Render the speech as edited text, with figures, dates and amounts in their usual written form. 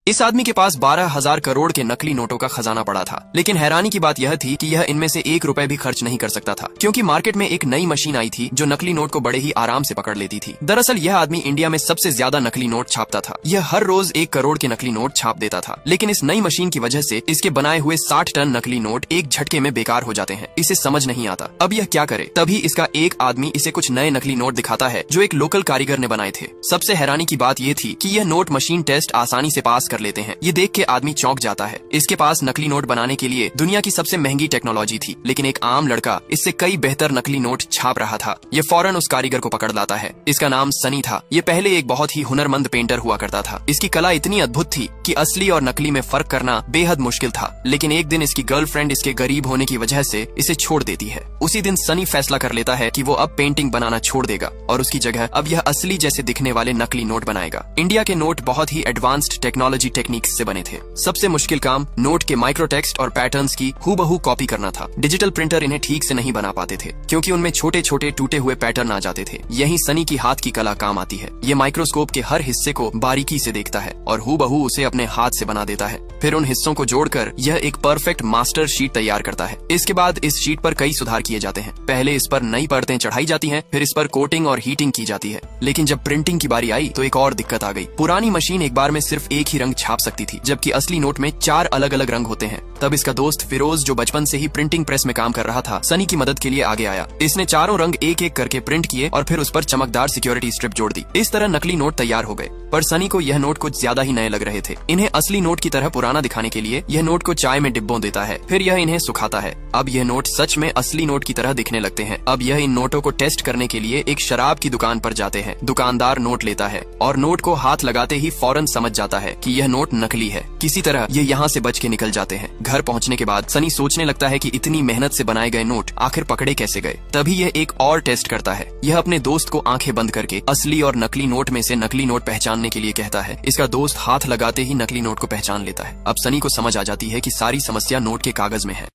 इस आदमी के पास 12,000 करोड़ के नकली नोटों का खजाना पड़ा था, लेकिन हैरानी की बात यह थी कि यह इनमें से 1 रुपए भी खर्च नहीं कर सकता था, क्योंकि मार्केट में एक नई मशीन आई थी जो नकली नोट को बड़े ही आराम से पकड़ लेती थी। दरअसल यह आदमी इंडिया में सबसे ज्यादा नकली नोट छापता था। यह हर रोज 1 करोड़ के नकली नोट छाप देता था, लेकिन इस नई मशीन की वजह से इसके बनाए हुए 60 टन नकली नोट एक झटके में बेकार हो जाते हैं। इसे समझ नहीं आता अब यह क्या करे। तभी इसका एक आदमी इसे कुछ नए नकली नोट दिखाता है जो एक लोकल कारीगर ने बनाए थे। सबसे हैरानी की बात यह थी कि यह नोट मशीन टेस्ट आसानी से पास कर लेते हैं। ये देख के आदमी चौंक जाता है। इसके पास नकली नोट बनाने के लिए दुनिया की सबसे महंगी टेक्नोलॉजी थी, लेकिन एक आम लड़का इससे कई बेहतर नकली नोट छाप रहा था। ये फौरन उस कारीगर को पकड़ लाता है। इसका नाम सनी था। ये पहले एक बहुत ही हुनरमंद पेंटर हुआ करता था। इसकी कला इतनी अद्भुत थी कि असली और नकली में फर्क करना बेहद मुश्किल था। लेकिन एक दिन इसकी गर्लफ्रेंड इसके गरीब होने की वजह से इसे छोड़ देती है। उसी दिन सनी फैसला कर लेता है कि वो अब पेंटिंग बनाना छोड़ देगा और उसकी जगह अब यह असली जैसे दिखने वाले नकली नोट बनाएगा। इंडिया के नोट बहुत ही एडवांस्ड टेक्नोलॉजी टेक्निक्स से बने थे। सबसे मुश्किल काम नोट के माइक्रोटेक्स्ट और पैटर्न्स की हूबहू कॉपी करना था। डिजिटल प्रिंटर इन्हें ठीक से नहीं बना पाते थे, क्योंकि उनमें छोटे छोटे टूटे हुए पैटर्न आ जाते थे। यही सनी की हाथ की कला काम आती है। ये माइक्रोस्कोप के हर हिस्से को बारीकी से देखता है और हूबहू उसे अपने हाथ से बना देता है। फिर उन हिस्सों को जोड़कर यह एक परफेक्ट मास्टर शीट तैयार करता है। इसके बाद इस शीट पर कई सुधार किए जाते हैं। पहले इस पर नई परतें चढ़ाई जाती हैं, फिर इस पर कोटिंग और हीटिंग की जाती है। लेकिन जब प्रिंटिंग की बारी आई तो एक और दिक्कत आ गई। पुरानी मशीन एक बार में सिर्फ एक ही रंग छाप सकती थी, जबकि असली नोट में 4 अलग अलग रंग होते हैं। तब इसका दोस्त फिरोज, जो बचपन से ही प्रिंटिंग प्रेस में काम कर रहा था, सनी की मदद के लिए आगे आया। इसने चारों रंग एक एक करके प्रिंट किए और फिर उस पर चमकदार सिक्योरिटी स्ट्रिप जोड़ दी। इस तरह नकली नोट तैयार हो गए। पर सनी को यह नोट कुछ ज्यादा ही नए लग रहे थे। इन्हें असली नोट की तरह पुराना दिखाने के लिए यह नोट को चाय में डिब्बों देता है, फिर यह इन्हें सुखाता है। अब यह नोट सच में असली नोट की तरह दिखने लगते हैं। अब यह इन नोटों को टेस्ट करने के लिए एक शराब की दुकान पर जाते हैं। दुकानदार नोट लेता है और नोट को हाथ लगाते ही फौरन समझ जाता है कि यह नोट नकली है। किसी तरह ये यहाँ से बच के निकल जाते हैं। घर पहुँचने के बाद सनी सोचने लगता है कि इतनी मेहनत से बनाए गए नोट आखिर पकड़े कैसे गए। तभी यह एक और टेस्ट करता है। यह अपने दोस्त को आंखें बंद करके असली और नकली नोट में से नकली नोट पहचानने के लिए कहता है। इसका दोस्त हाथ लगाते ही नकली नोट को पहचान लेता है। अब सनी को समझ आ जाती है कि सारी समस्या नोट के कागज में है।